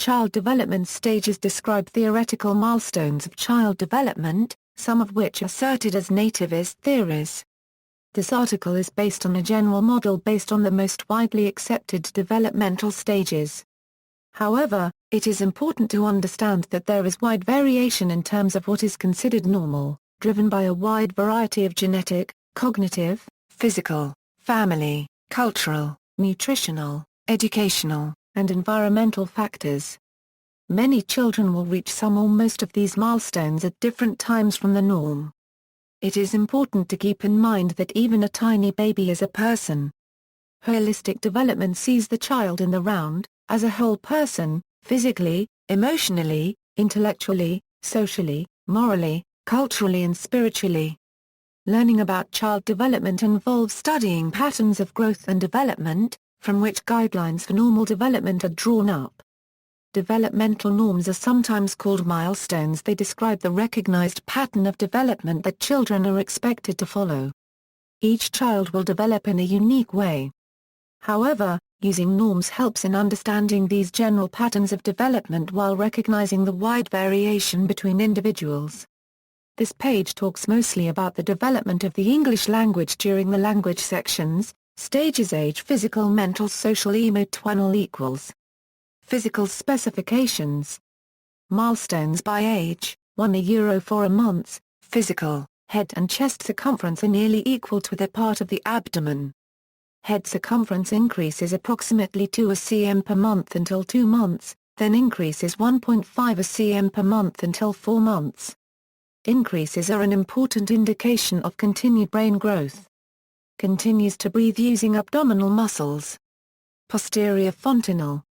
child development stages describe theoretical milestones of child development, some of which are asserted as nativist theories. This article is based on a general model based on the most widely accepted developmental stages. However, it is important to understand that there is wide variation in terms of what is considered normal, driven by a wide variety of genetic, cognitive, physical, family, cultural, nutritional, educational, and environmental factors. Many children will reach some or most of these milestones at different times from the norm. It is important to keep in mind that even a tiny baby is a person. Holistic development sees the child in the round, as a whole person, physically, emotionally, intellectually, socially, morally, culturally and spiritually. Learning about child development involves studying patterns of growth and development, from which guidelines for normal development are drawn up. Developmental norms are sometimes called milestones. They describe the recognized pattern of development that children are expected to follow. Each child will develop in a unique way. However, using norms helps in understanding these general patterns of development while recognizing the wide variation between individuals. This page talks mostly about the development of the English language during the language sections, stages age physical mental social emotional equals. Physical specifications. Milestones by age, 1 euro for a month, physical, head and chest circumference are nearly equal to the part of the abdomen. Head circumference increases approximately 2 cm per month until 2 months, then increases 1.5 cm per month until 4 months. Increases are an important indication of continued brain growth. Continues to breathe using abdominal muscles. Posterior fontanelle.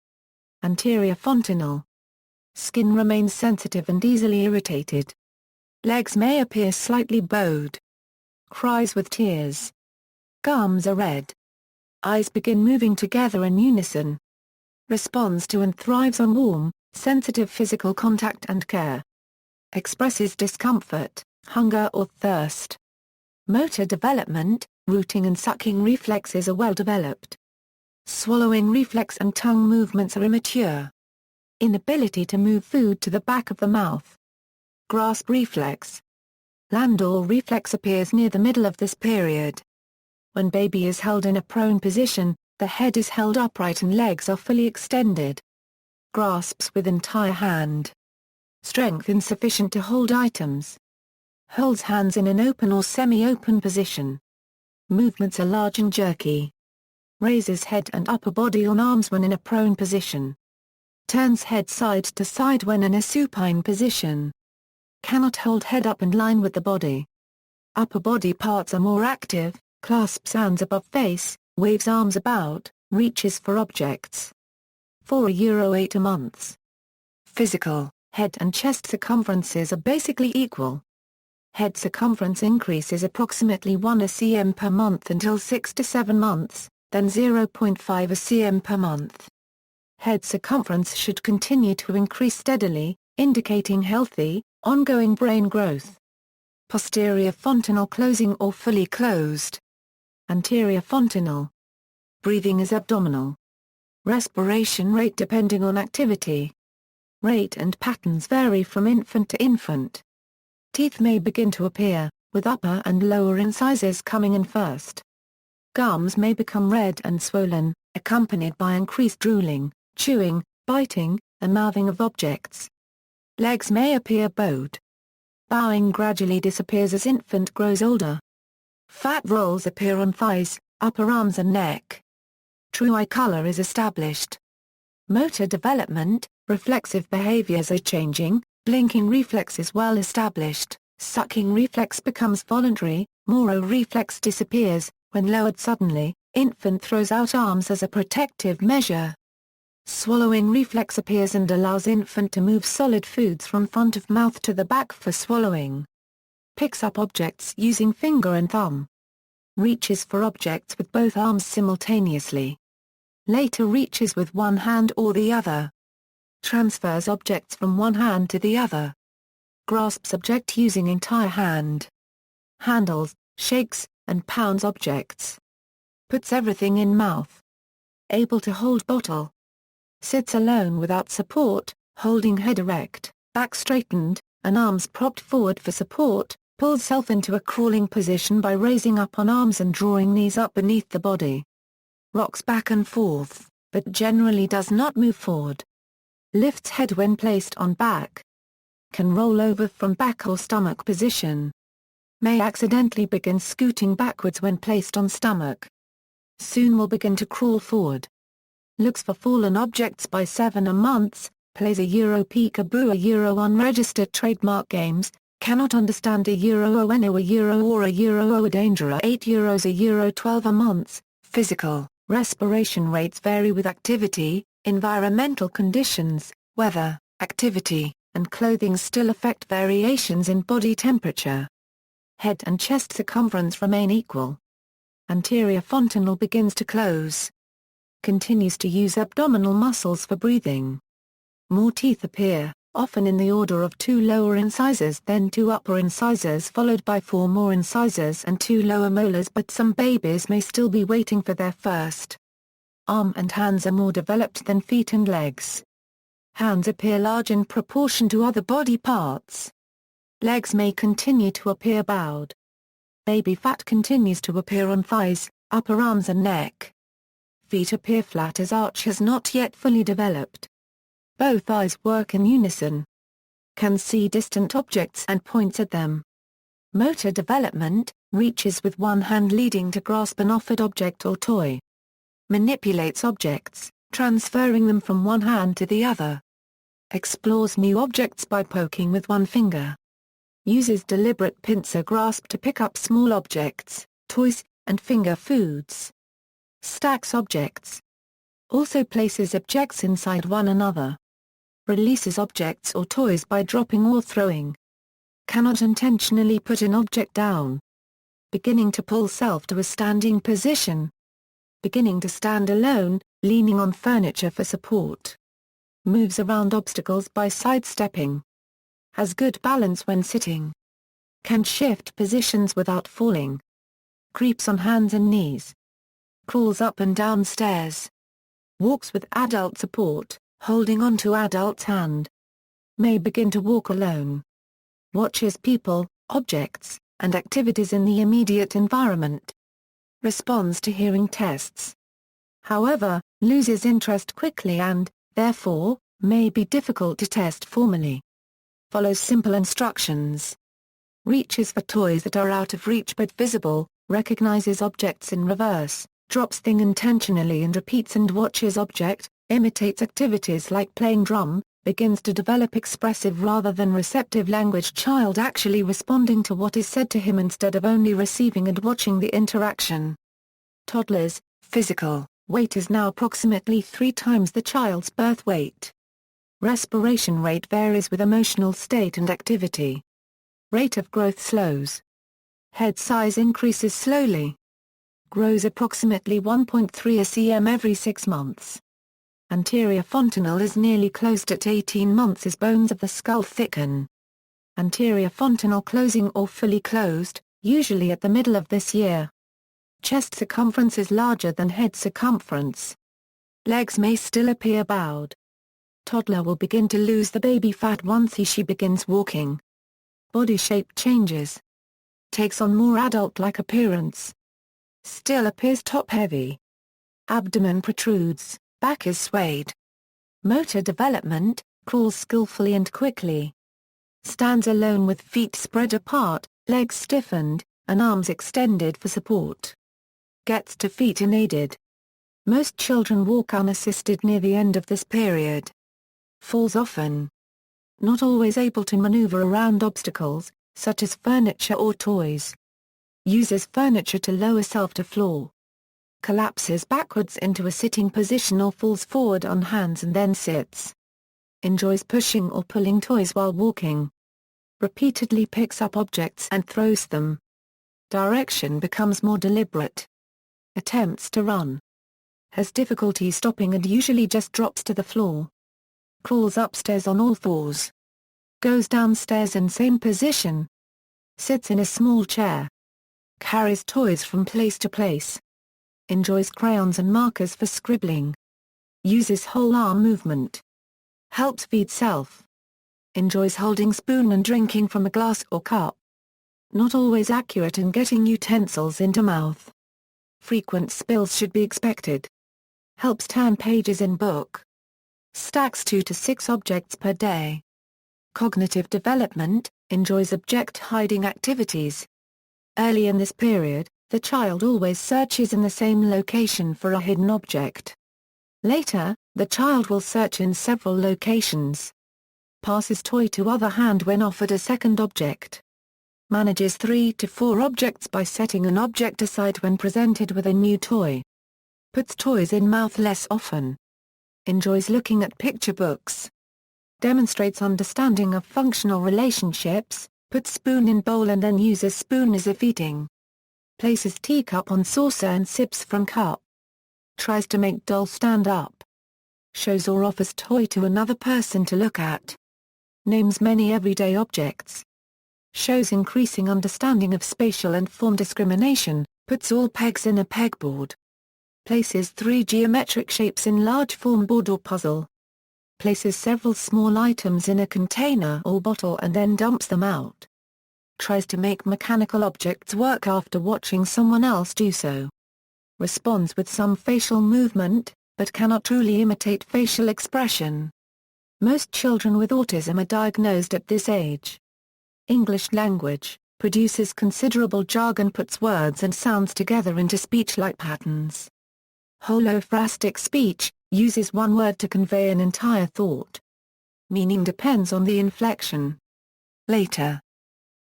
Anterior fontanelle. Skin remains sensitive and easily irritated. Legs may appear slightly bowed. Cries with tears. Gums are red. Eyes begin moving together in unison. Responds to and thrives on warm, sensitive physical contact and care. Expresses discomfort, hunger or thirst. Motor development, rooting and sucking reflexes are well developed. Swallowing reflex and tongue movements are immature. Inability to move food to the back of the mouth. Grasp reflex. Landau reflex appears near the middle of this period. When baby is held in a prone position, the head is held upright and legs are fully extended. Grasps with entire hand. Strength insufficient to hold items. Holds hands in an open or semi-open position. Movements are large and jerky. Raises head and upper body on arms when in a prone position. Turns head side to side when in a supine position. Cannot hold head up and line with the body. Upper body parts are more active, clasps hands above face, waves arms about, reaches for objects. 4 € 8 a month. Physical, head and chest circumferences are basically equal. Head circumference increases approximately 1 cm per month until 6 to 7 months, then 0.5 cm per month. Head circumference should continue to increase steadily, indicating healthy, ongoing brain growth. Posterior fontanelle closing or fully closed. Anterior fontanelle. Breathing is abdominal. Respiration rate depending on activity. Rate and patterns vary from infant to infant. Teeth may begin to appear, with upper and lower incisors coming in first. Gums may become red and swollen, accompanied by increased drooling, chewing, biting, and mouthing of objects. Legs may appear bowed. Bowing gradually disappears as infant grows older. Fat rolls appear on thighs, upper arms and neck. True eye color is established. Motor development, reflexive behaviors are changing, blinking reflex is well established, sucking reflex becomes voluntary, Moro reflex disappears, when lowered suddenly, infant throws out arms as a protective measure. Swallowing reflex appears and allows infant to move solid foods from front of mouth to the back for swallowing. Picks up objects using finger and thumb. Reaches for objects with both arms simultaneously. Later reaches with one hand or the other. Transfers objects from one hand to the other. Grasps object using entire hand. Handles, shakes, and pounds objects. Puts everything in mouth. Able to hold bottle. Sits alone without support, holding head erect, back straightened, and arms propped forward for support, pulls self into a crawling position by raising up on arms and drawing knees up beneath the body. Rocks back and forth, but generally does not move forward. Lifts head when placed on back. Can roll over from back or stomach position. May accidentally begin scooting backwards when placed on stomach. Soon will begin to crawl forward. Looks for fallen objects by 7 months, plays a Euro peekaboo, a Euro unregistered trademark games, cannot understand a Euro Ueno, a Euro or a Euro a danger, €8 a Euro 12 months. Physical, respiration rates vary with activity, environmental conditions, weather, activity, and clothing still affect variations in body temperature. Head and chest circumference remain equal. Anterior fontanelle begins to close. Continues to use abdominal muscles for breathing. More teeth appear, often in the order of 2 lower incisors then 2 upper incisors followed by 4 more incisors and 2 lower molars, but some babies may still be waiting for their first. Arm and hands are more developed than feet and legs. Hands appear large in proportion to other body parts. Legs may continue to appear bowed. Baby fat continues to appear on thighs, upper arms and neck. Feet appear flat as arch has not yet fully developed. Both eyes work in unison. Can see distant objects and points at them. Motor development, reaches with one hand leading to grasp an offered object or toy. Manipulates objects, transferring them from one hand to the other. Explores new objects by poking with one finger. Uses deliberate pincer grasp to pick up small objects, toys, and finger foods. Stacks objects. Also places objects inside one another. Releases objects or toys by dropping or throwing. Cannot intentionally put an object down. Beginning to pull self to a standing position. Beginning to stand alone, leaning on furniture for support. Moves around obstacles by sidestepping. Has good balance when sitting. Can shift positions without falling. Creeps on hands and knees. Crawls up and down stairs. Walks with adult support, holding on to adult's hand. May begin to walk alone. Watches people, objects, and activities in the immediate environment. Responds to hearing tests. However, loses interest quickly and, therefore, may be difficult to test formally. Follows simple instructions. Reaches for toys that are out of reach but visible, recognizes objects in reverse, drops thing intentionally and repeats and watches object, imitates activities like playing drum, begins to develop expressive rather than receptive language, child actually responding to what is said to him instead of only receiving and watching the interaction. Toddlers, physical, weight is now approximately 3 times the child's birth weight. Respiration rate varies with emotional state and activity. Rate of growth slows. Head size increases slowly. Grows approximately 1.3 cm every 6 months. Anterior fontanelle is nearly closed at 18 months as bones of the skull thicken. Anterior fontanelle closing or fully closed, usually at the middle of this year. Chest circumference is larger than head circumference. Legs may still appear bowed. Toddler will begin to lose the baby fat once she begins walking. Body shape changes. Takes on more adult-like appearance. Still appears top-heavy. Abdomen protrudes, back is swayed. Motor development, crawls skillfully and quickly. Stands alone with feet spread apart, legs stiffened, and arms extended for support. Gets to feet unaided. Most children walk unassisted near the end of this period. Falls often. Not always able to maneuver around obstacles, such as furniture or toys. Uses furniture to lower self to floor. Collapses backwards into a sitting position or falls forward on hands and then sits. Enjoys pushing or pulling toys while walking. Repeatedly picks up objects and throws them. Direction becomes more deliberate. Attempts to run. Has difficulty stopping and usually just drops to the floor. Crawls upstairs on all fours. Goes downstairs in same position. Sits in a small chair. Carries toys from place to place. Enjoys crayons and markers for scribbling. Uses whole arm movement. Helps feed self. Enjoys holding spoon and drinking from a glass or cup. Not always accurate in getting utensils into mouth. Frequent spills should be expected. Helps turn pages in book. Stacks 2 to 6 objects per day. Cognitive development, enjoys object-hiding activities. Early in this period, the child always searches in the same location for a hidden object. Later, the child will search in several locations. Passes toy to other hand when offered a second object. Manages 3 to 4 objects by setting an object aside when presented with a new toy. Puts toys in mouth less often. Enjoys looking at picture books. Demonstrates understanding of functional relationships, puts spoon in bowl and then uses spoon as if eating. Places teacup on saucer and sips from cup. Tries to make doll stand up. Shows or offers toy to another person to look at. Names many everyday objects. Shows increasing understanding of spatial and form discrimination, puts all pegs in a pegboard. Places 3 geometric shapes in large form board or puzzle. Places several small items in a container or bottle and then dumps them out. Tries to make mechanical objects work after watching someone else do so. Responds with some facial movement, but cannot truly imitate facial expression. Most children with autism are diagnosed at this age. English language, produces considerable jargon, puts words and sounds together into speech-like patterns. Holophrastic speech, uses one word to convey an entire thought. Meaning depends on the inflection. Later.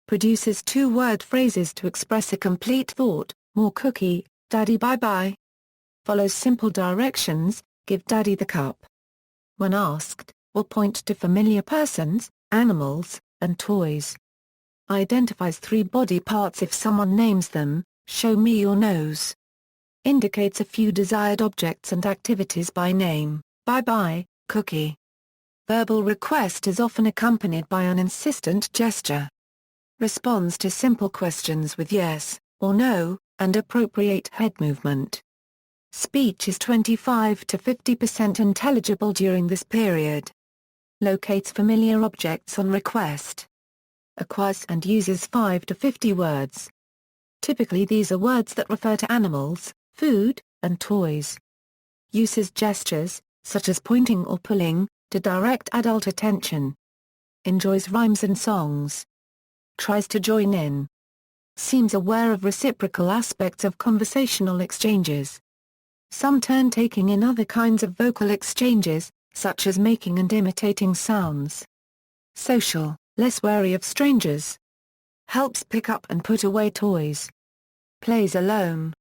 Produces 2-word phrases to express a complete thought, more cookie, daddy bye-bye. Follows simple directions, give daddy the cup. When asked, will point to familiar persons, animals, and toys. Identifies 3 body parts if someone names them, show me your nose. Indicates a few desired objects and activities by name, bye-bye, cookie. Verbal request is often accompanied by an insistent gesture. Responds to simple questions with yes, or no, and appropriate head movement. Speech is 25 to 50% intelligible during this period. Locates familiar objects on request. Acquires and uses 5 to 50 words. Typically these are words that refer to animals, food, and toys. Uses gestures, such as pointing or pulling, to direct adult attention. Enjoys rhymes and songs. Tries to join in. Seems aware of reciprocal aspects of conversational exchanges. Some turn-taking in other kinds of vocal exchanges, such as making and imitating sounds. Social, less wary of strangers. Helps pick up and put away toys. Plays alone.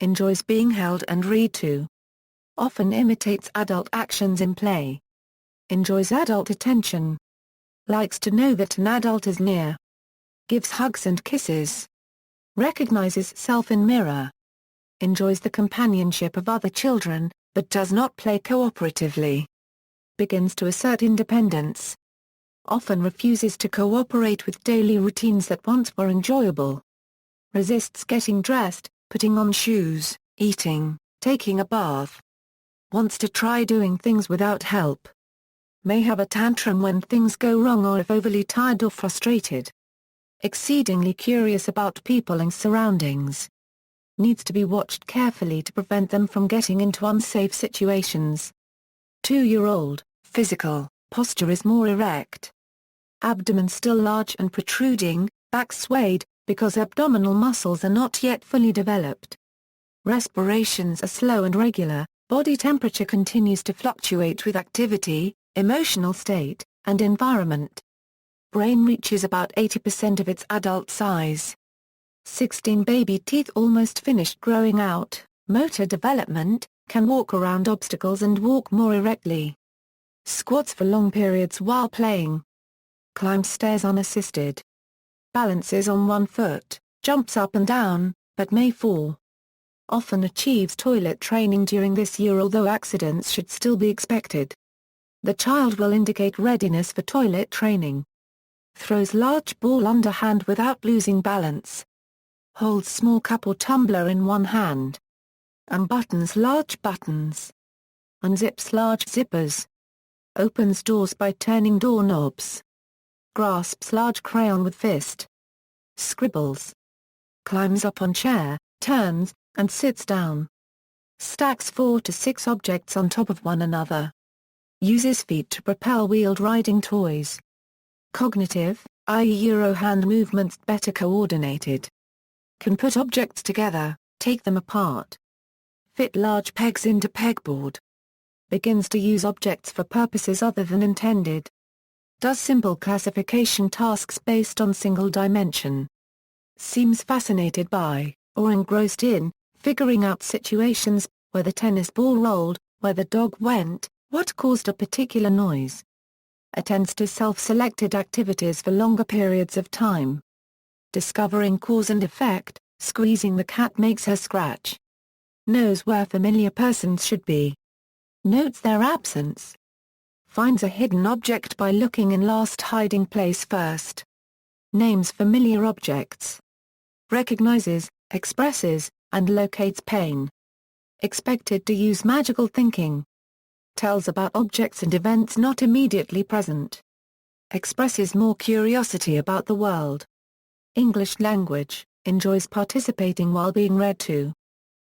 Enjoys being held and read to. Often imitates adult actions in play. Enjoys adult attention. Likes to know that an adult is near. Gives hugs and kisses. Recognizes self in mirror. Enjoys the companionship of other children, but does not play cooperatively. Begins to assert independence. Often refuses to cooperate with daily routines that once were enjoyable. Resists getting dressed, putting on shoes, eating, taking a bath. Wants to try doing things without help. May have a tantrum when things go wrong or if overly tired or frustrated. Exceedingly curious about people and surroundings. Needs to be watched carefully to prevent them from getting into unsafe situations. 2-year-old, physical, posture is more erect. Abdomen still large and protruding, back swayed, because abdominal muscles are not yet fully developed. Respirations are slow and regular, body temperature continues to fluctuate with activity, emotional state, and environment. Brain reaches about 80% of its adult size. 16 baby teeth almost finished growing out, motor development, can walk around obstacles and walk more erectly. Squats for long periods while playing. Climbs stairs unassisted. Balances on one foot, jumps up and down, but may fall. Often achieves toilet training during this year, although accidents should still be expected. The child will indicate readiness for toilet training. Throws large ball underhand without losing balance. Holds small cup or tumbler in one hand. Unbuttons large buttons. unzips large zippers, opens doors by turning doorknobs, grasps large crayon with fist, scribbles, climbs up on chair, turns, and sits down, stacks 4 to 6 objects on top of one another, uses feet to propel wheeled riding toys. Cognitive, i.e. Euro hand movements better coordinated. Can put objects together, take them apart. Fit large pegs into pegboard. Begins to use objects for purposes other than intended. Does simple classification tasks based on single dimension. Seems fascinated by, or engrossed in, figuring out situations, where the tennis ball rolled, where the dog went, what caused a particular noise. Attends to self-selected activities for longer periods of time. Discovering cause and effect, squeezing the cat makes her scratch. Knows where familiar persons should be. Notes their absence. Finds a hidden object by looking in last hiding place first. Names familiar objects. Recognizes, expresses, and locates pain. Expected to use magical thinking. Tells about objects and events not immediately present. Expresses more curiosity about the world. English language, enjoys participating while being read to.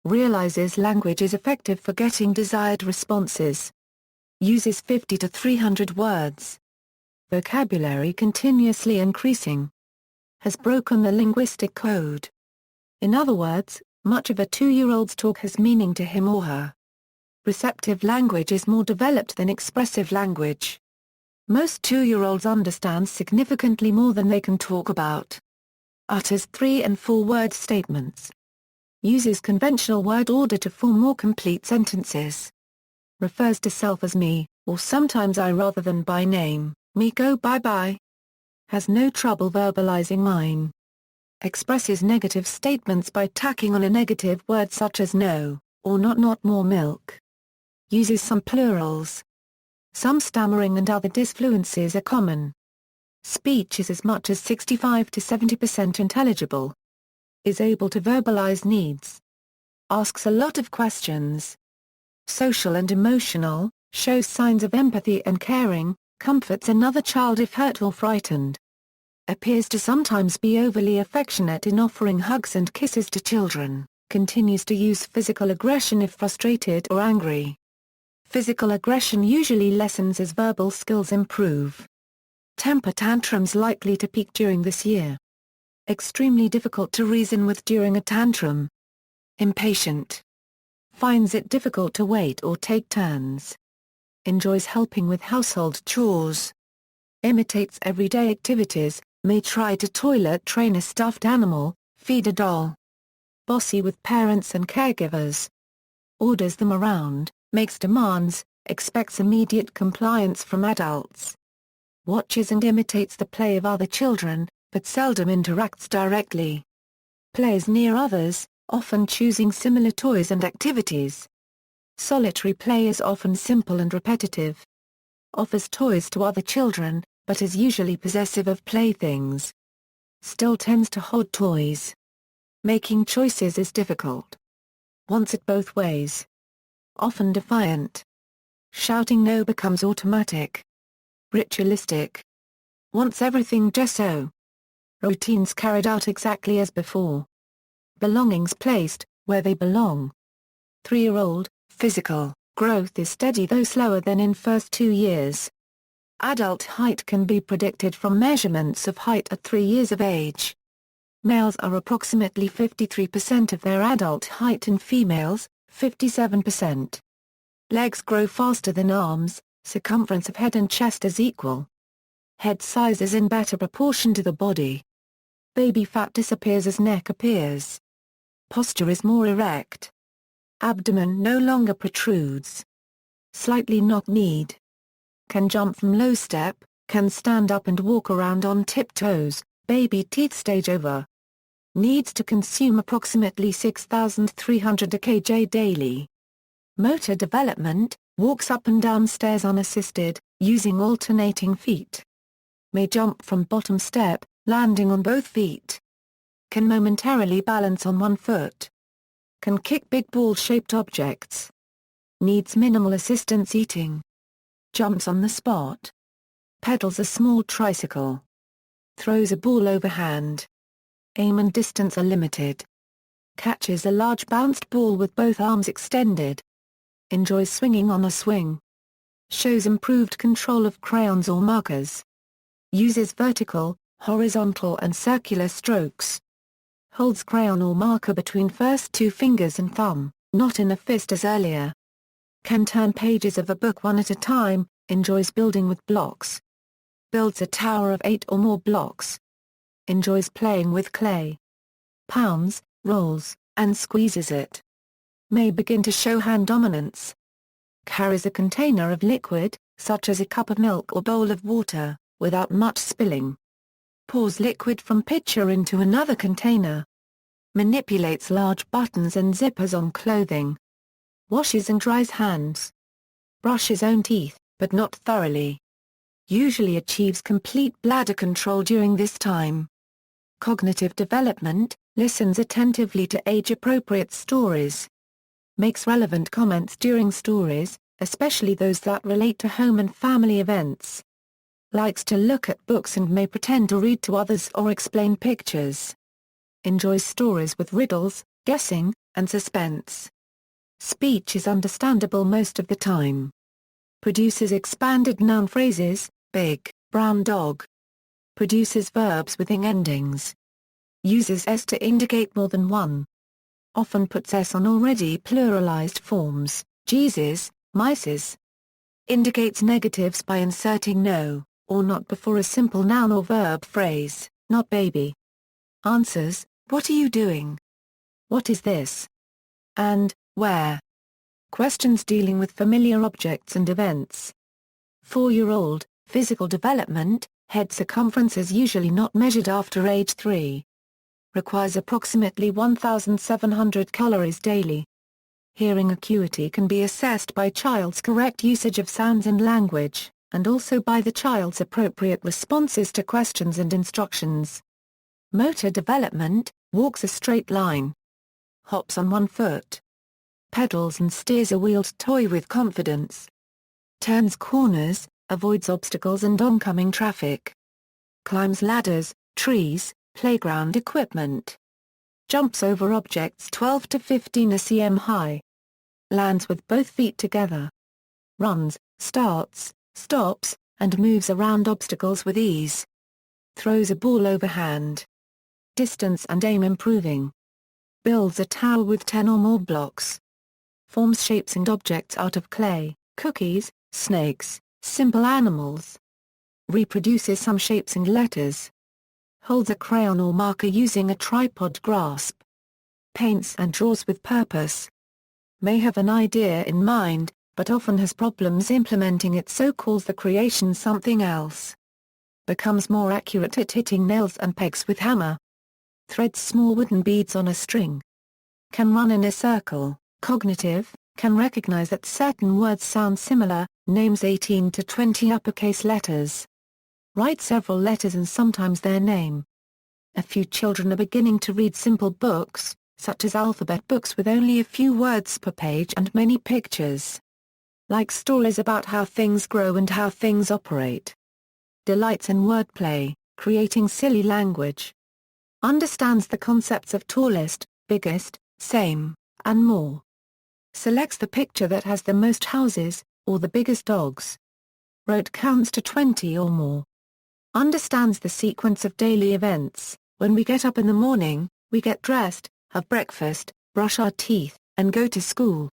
Realizes language is effective for getting desired responses. Uses 50 to 300 words. Vocabulary continuously increasing. Has broken the linguistic code. In other words, much of a 2-year-old's talk has meaning to him or her. Receptive language is more developed than expressive language. Most 2-year-olds understand significantly more than they can talk about. Utters 3- and 4-word statements. Uses conventional word order to form more complete sentences. Refers to self as me, or sometimes I rather than by name, me go bye-bye. Has no trouble verbalizing mine. Expresses negative statements by tacking on a negative word such as no, or not more milk. Uses some plurals. Some stammering and other disfluencies are common. Speech is as much as 65 to 70% intelligible. Is able to verbalize needs. Asks a lot of questions. Social and emotional, shows signs of empathy and caring, comforts another child if hurt or frightened. Appears to sometimes be overly affectionate in offering hugs and kisses to children, continues to use physical aggression if frustrated or angry. Physical aggression usually lessens as verbal skills improve. Temper tantrums likely to peak during this year. Extremely difficult to reason with during a tantrum. Impatient. Finds it difficult to wait or take turns. Enjoys helping with household chores. Imitates everyday activities, may try to toilet train a stuffed animal, feed a doll. Bossy with parents and caregivers. Orders them around, makes demands, expects immediate compliance from adults. Watches and imitates the play of other children, but seldom interacts directly. Plays near others, often choosing similar toys and activities. Solitary play is often simple and repetitive. Offers toys to other children, but is usually possessive of playthings. Still tends to hoard toys. Making choices is difficult. Wants it both ways. Often defiant. Shouting no becomes automatic. Ritualistic. Wants everything just so. Routines carried out exactly as before. Belongings placed, where they belong. 3-year-old, physical, growth is steady though slower than in first 2 years. Adult height can be predicted from measurements of height at 3 years of age. Males are approximately 53% of their adult height and females, 57%. Legs grow faster than arms, circumference of head and chest is equal. Head size is in better proportion to the body. Baby fat disappears as neck appears. Posture is more erect. Abdomen no longer protrudes. Slightly knock-kneed. Can jump from low step, can stand up and walk around on tiptoes, baby teeth stage over. Needs to consume approximately 6,300 kj daily. Motor development, walks up and down stairs unassisted, using alternating feet. May jump from bottom step, landing on both feet. Can momentarily balance on one foot. Can kick big ball-shaped objects. needs minimal assistance eating. Jumps on the spot. Pedals a small tricycle. Throws a ball overhand. Aim and distance are limited. Catches a large bounced ball with both arms extended. Enjoys swinging on a swing. Shows improved control of crayons or markers. Uses vertical, horizontal and circular strokes. Holds crayon or marker between first two fingers and thumb, not in a fist as earlier. Can turn pages of a book one at a time, enjoys building with blocks. Builds a tower of 8 or more blocks. Enjoys playing with clay. Pounds, rolls, and squeezes it. May begin to show hand dominance. Carries a container of liquid, such as a cup of milk or bowl of water, without much spilling. Pours liquid from pitcher into another container. Manipulates large buttons and zippers on clothing. Washes and dries hands. Brushes own teeth, but not thoroughly. Usually achieves complete bladder control during this time. Cognitive development, listens attentively to age-appropriate stories. Makes relevant comments during stories, especially those that relate to home and family events. Likes to look at books and may pretend to read to others or explain pictures. Enjoys stories with riddles, guessing, and suspense. Speech is understandable most of the time. Produces expanded noun phrases, big, brown dog. Produces verbs with ing endings. Uses s to indicate more than one. Often puts s on already pluralized forms, Jesus, mices. Indicates negatives by inserting no, or not before a simple noun or verb phrase, not baby. Answers, what are you doing? What is this? And, where? Questions dealing with familiar objects and events. 4-year-old, physical development, head circumference is usually not measured after age 3. Requires approximately 1,700 calories daily. Hearing acuity can be assessed by child's correct usage of sounds and language, and also by the child's appropriate responses to questions and instructions. Motor development, walks a straight line. Hops on one foot. Pedals and steers a wheeled toy with confidence. Turns corners, avoids obstacles and oncoming traffic. Climbs ladders, trees, playground equipment. Jumps over objects 12 to 15 cm high. Lands with both feet together. Runs, starts, stops, and moves around obstacles with ease. Throws a ball overhand. Distance and aim improving. Builds a tower with 10 or more blocks. Forms shapes and objects out of clay, cookies, snakes, simple animals. Reproduces some shapes and letters. Holds a crayon or marker using a tripod grasp. Paints and draws with purpose. May have an idea in mind, but often has problems implementing it, so calls the creation something else. Becomes more accurate at hitting nails and pegs with hammer. Threads small wooden beads on a string. Can run in a circle. Cognitive, can recognize that certain words sound similar, names 18 to 20 uppercase letters. Write several letters and sometimes their name. A few children are beginning to read simple books, such as alphabet books with only a few words per page and many pictures. Like stories about how things grow and how things operate. Delights in wordplay, creating silly language. Understands the concepts of tallest, biggest, same, and more. Selects the picture that has the most houses, or the biggest dogs. Wrote counts to 20 or more. Understands the sequence of daily events. When we get up in the morning, we get dressed, have breakfast, brush our teeth, and go to school.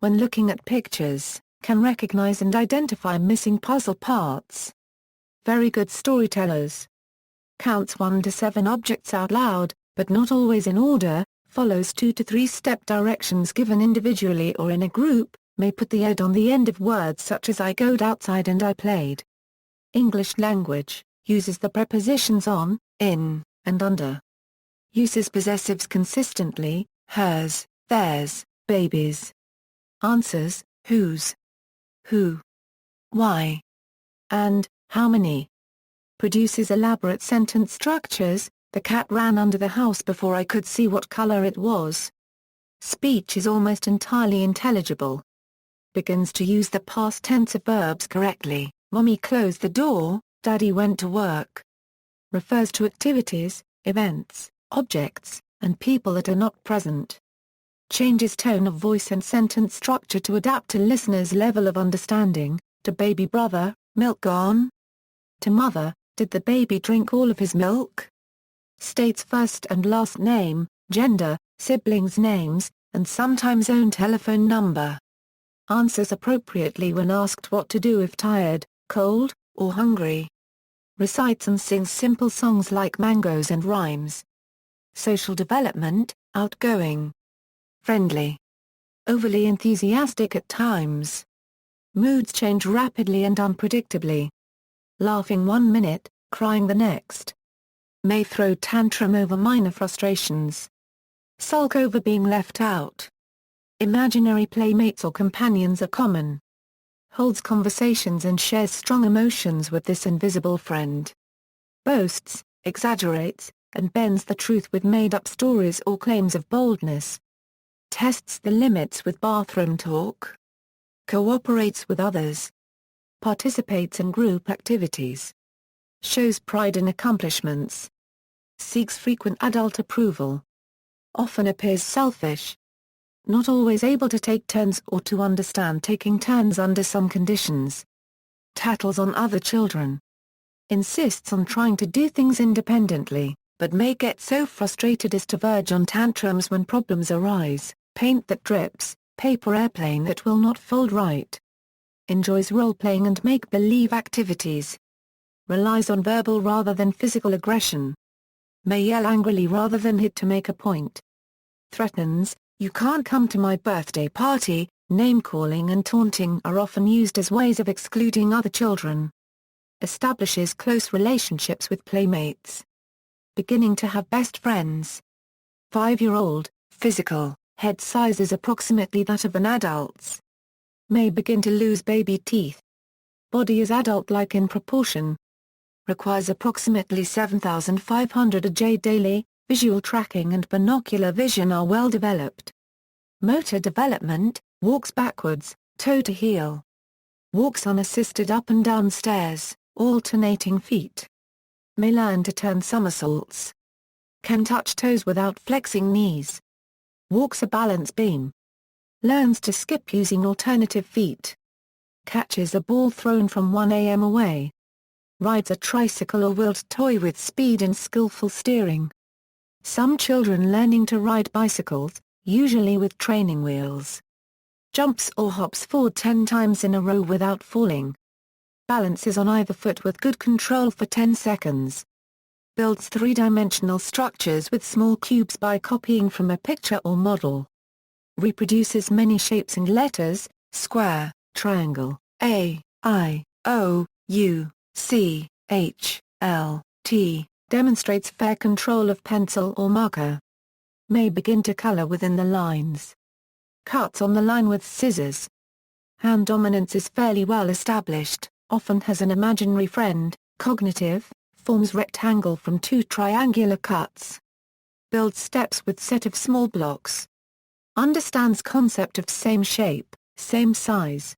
When looking at pictures, can recognize and identify missing puzzle parts. Very good storytellers. Counts 1 to 7 objects out loud, but not always in order, follows 2 to 3 step directions given individually or in a group, may put the ed on the end of words such as I goed outside and I played. English language, uses the prepositions on, in, and under. Uses possessives consistently, hers, theirs, babies. Answers, whose, who, why, and how many. Produces elaborate sentence structures. The cat ran under the house before I could see what color it was. Speech is almost entirely intelligible. Begins to use the past tense of verbs correctly. Mommy closed the door, Daddy went to work. Refers to activities, events, objects, and people that are not present. Changes tone of voice and sentence structure to adapt to listener's level of understanding. To baby brother, milk gone? To mother, did the baby drink all of his milk? States first and last name, gender, siblings' names, and sometimes own telephone number. Answers appropriately when asked what to do if tired, cold, or hungry. Recites and sings simple songs like mangoes and rhymes. Social development, outgoing. Friendly. Overly enthusiastic at times. Moods change rapidly and unpredictably. Laughing 1 minute, crying the next. May throw tantrum over minor frustrations. Sulk over being left out. Imaginary playmates or companions are common. Holds conversations and shares strong emotions with this invisible friend. Boasts, exaggerates, and bends the truth with made-up stories or claims of boldness. Tests the limits with bathroom talk. Cooperates with others. Participates in group activities. Shows pride in accomplishments. Seeks frequent adult approval. Often appears selfish. Not always able to take turns or to understand taking turns under some conditions. Tattles on other children. Insists on trying to do things independently, but may get so frustrated as to verge on tantrums when problems arise. Paint that drips, paper airplane that will not fold right. Enjoys role-playing and make-believe activities. Relies on verbal rather than physical aggression. May yell angrily rather than hit to make a point. Threatens, "You can't come to my birthday party." Name-calling and taunting are often used as ways of excluding other children. Establishes close relationships with playmates. Beginning to have best friends. 5-year-old, physical, head size is approximately that of an adult's. May begin to lose baby teeth. Body is adult-like in proportion. Requires approximately 7,500 AJ daily. Visual tracking and binocular vision are well developed. Motor development, walks backwards, toe to heel. Walks unassisted up and down stairs, alternating feet. May learn to turn somersaults. Can touch toes without flexing knees. Walks a balance beam. Learns to skip using alternative feet. Catches a ball thrown from 1 m away. Rides a tricycle or wheeled toy with speed and skillful steering. Some children learning to ride bicycles, usually with training wheels. Jumps or hops forward 10 times in a row without falling. Balances on either foot with good control for 10 seconds. Builds three-dimensional structures with small cubes by copying from a picture or model. Reproduces many shapes and letters, square, triangle, A, I, O, U, C, H, L, T. Demonstrates fair control of pencil or marker. May begin to color within the lines. Cuts on the line with scissors. Hand dominance is fairly well established, often has an imaginary friend. Cognitive, forms rectangle from 2 triangular cuts. Builds steps with set of small blocks. Understands concept of same shape, same size.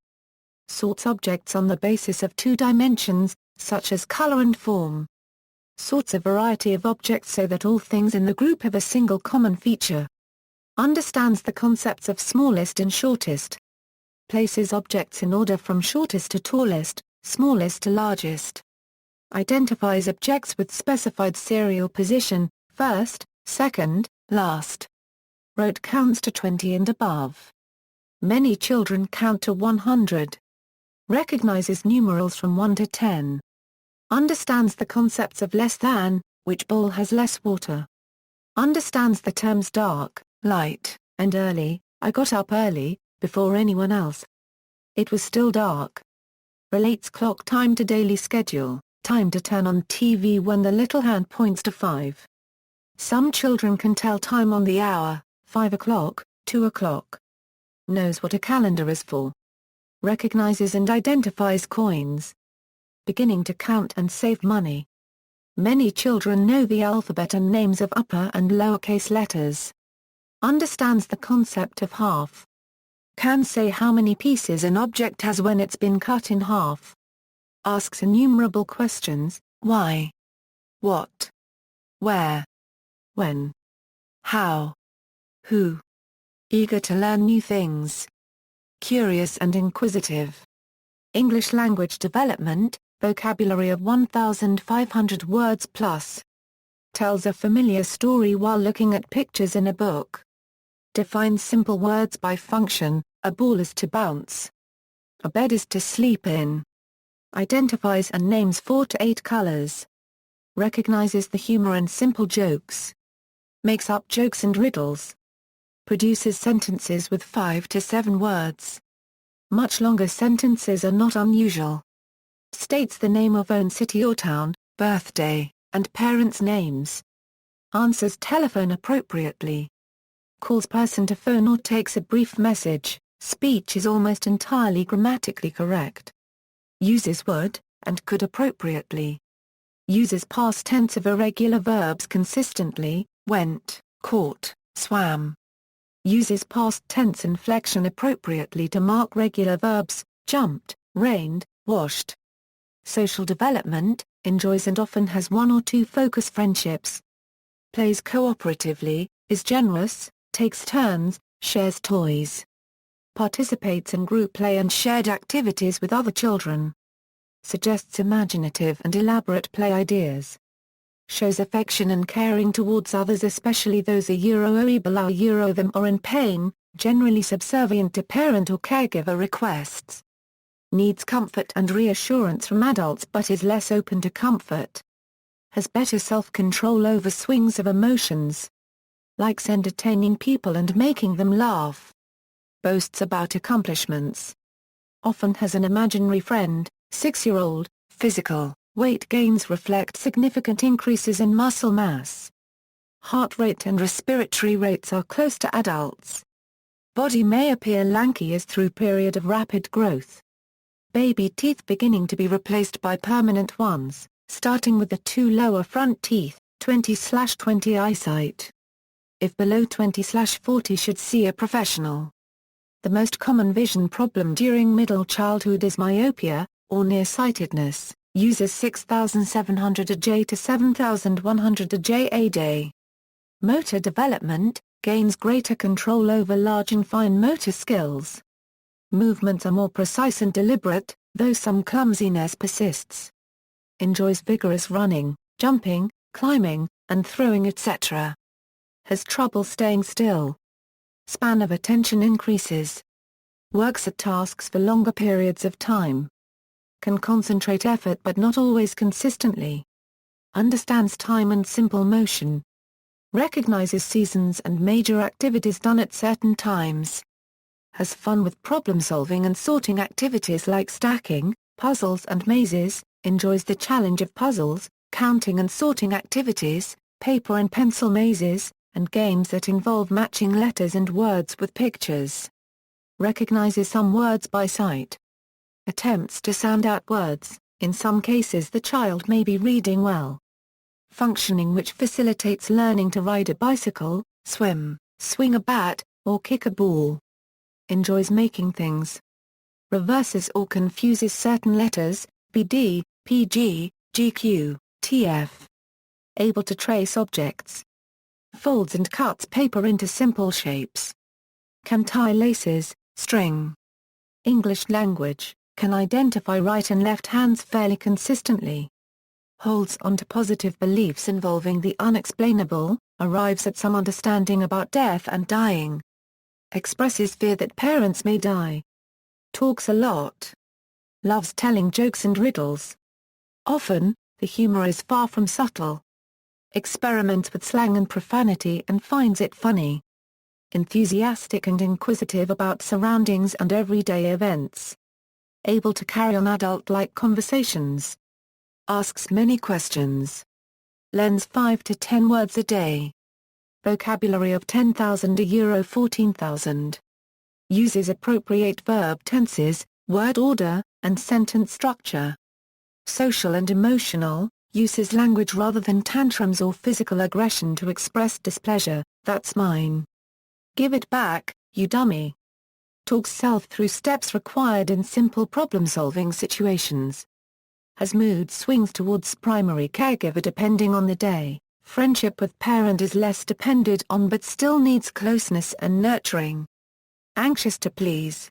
Sorts objects on the basis of 2 dimensions, such as color and form. Sorts a variety of objects so that all things in the group have a single common feature. Understands the concepts of smallest and shortest. Places objects in order from shortest to tallest, smallest to largest. Identifies objects with specified serial position, first, second, last. Rote counts to 20 and above. Many children count to 100. Recognizes numerals from 1 to 10. Understands the concepts of less than, which bowl has less water. Understands the terms dark, light, and early. I got up early, before anyone else. It was still dark. Relates clock time to daily schedule, time to turn on TV when the little hand points to 5. Some children can tell time on the hour, 5 o'clock, 2 o'clock. Knows what a calendar is for. Recognizes and identifies coins. Beginning to count and save money. Many children know the alphabet and names of upper and lowercase letters. Understands the concept of half. Can say how many pieces an object has when it's been cut in half. Asks innumerable questions: why, what, where, when, how, who. Eager to learn new things. Curious and inquisitive. English language development, vocabulary of 1,500 words plus. Tells a familiar story while looking at pictures in a book. Defines simple words by function: a ball is to bounce. A bed is to sleep in. Identifies and names 4 to 8 colors. Recognizes the humor in simple jokes. Makes up jokes and riddles. Produces sentences with 5 to 7 words. Much longer sentences are not unusual. States the name of own city or town, birthday, and parents' names. Answers telephone appropriately. Calls person to phone or takes a brief message. Speech is almost entirely grammatically correct. Uses would, and could appropriately. Uses past tense of irregular verbs consistently: went, caught, swam. Uses past tense inflection appropriately to mark regular verbs: jumped, rained, washed. Social development, enjoys and often has 1 or 2 focus friendships. Plays cooperatively, is generous, takes turns, shares toys. Participates in group play and shared activities with other children. Suggests imaginative and elaborate play ideas. Shows affection and caring towards others, especially those below them or in pain, generally subservient to parent or caregiver requests. Needs comfort and reassurance from adults but is less open to comfort. Has better self-control over swings of emotions. Likes entertaining people and making them laugh. Boasts about accomplishments. Often has an imaginary friend. 6-year-old, physical, weight gains reflect significant increases in muscle mass. Heart rate and respiratory rates are close to adults. Body may appear lanky as through period of rapid growth. Baby teeth beginning to be replaced by permanent ones, starting with the 2 lower front teeth, 20/20 eyesight. If below 20/40 should see a professional. The most common vision problem during middle childhood is myopia, or nearsightedness, uses 6,700 AJ to 7,100 AJ a day. Motor development, gains greater control over large and fine motor skills. Movements are more precise and deliberate, though some clumsiness persists. Enjoys vigorous running, jumping, climbing, and throwing, etc. Has trouble staying still. Span of attention increases. Works at tasks for longer periods of time. Can concentrate effort but not always consistently. Understands time and simple motion. Recognizes seasons and major activities done at certain times. Has fun with problem-solving and sorting activities like stacking, puzzles and mazes, enjoys the challenge of puzzles, counting and sorting activities, paper and pencil mazes, and games that involve matching letters and words with pictures. Recognizes some words by sight. Attempts to sound out words, in some cases the child may be reading well. Functioning which facilitates learning to ride a bicycle, swim, swing a bat, or kick a ball. Enjoys making things. Reverses or confuses certain letters, BD, PG, GQ, TF. Able to trace objects. Folds and cuts paper into simple shapes. Can tie laces, string. English language, can identify right and left hands fairly consistently. Holds on to positive beliefs involving the unexplainable, arrives at some understanding about death and dying. Expresses fear that parents may die. Talks a lot. Loves telling jokes and riddles. Often, the humor is far from subtle. Experiments with slang and profanity and finds it funny. Enthusiastic and inquisitive about surroundings and everyday events. Able to carry on adult-like conversations. Asks many questions. Learns 5 to 10 words a day. Vocabulary of 10,000 to euro 14,000. Uses appropriate verb tenses, word order, and sentence structure. Social and emotional, uses language rather than tantrums or physical aggression to express displeasure: that's mine. Give it back, you dummy. talks self through steps required in simple problem-solving situations. Has mood swings towards primary caregiver depending on the day. Friendship with parent is less depended on but still needs closeness and nurturing. Anxious to please.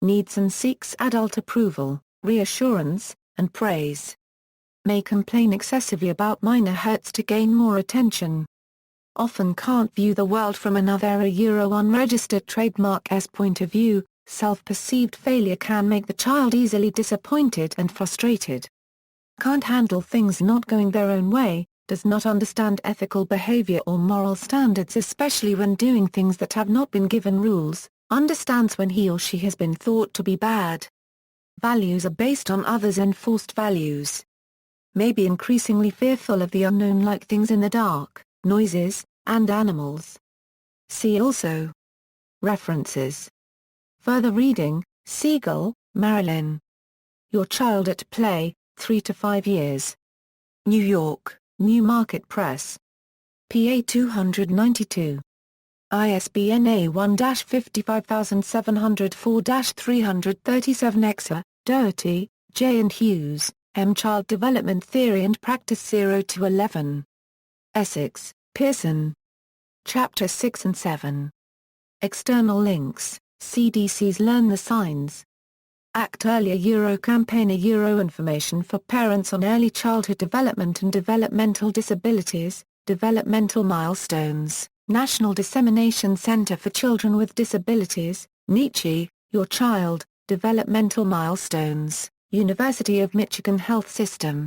Needs and seeks adult approval, reassurance, and praise. May complain excessively about minor hurts to gain more attention. Often can't view the world from another unregistered trademark's point of view. Self-perceived failure can make the child easily disappointed and frustrated. Can't handle things not going their own way, does not understand ethical behavior or moral standards especially when doing things that have not been given rules, understands when he or she has been thought to be bad. Values are based on others' enforced values. May be increasingly fearful of the unknown like things in the dark, noises, and animals. See also. References. Further reading, Siegel, Marilyn. Your Child at Play, 3 to 5 Years. New York, New Market Press. PA 292. ISBN A1-55704-337 Exer, Doherty, J. and Hughes, M. Child Development Theory and Practice 0-11. Essex, Pearson. Chapter 6 and 7. External links, CDC's Learn the Signs. Act Earlier Campaigner Information for Parents on Early Childhood Development and Developmental Disabilities, Developmental Milestones, National Dissemination Center for Children with Disabilities, Nietzsche, Your Child, Developmental Milestones, University of Michigan Health System.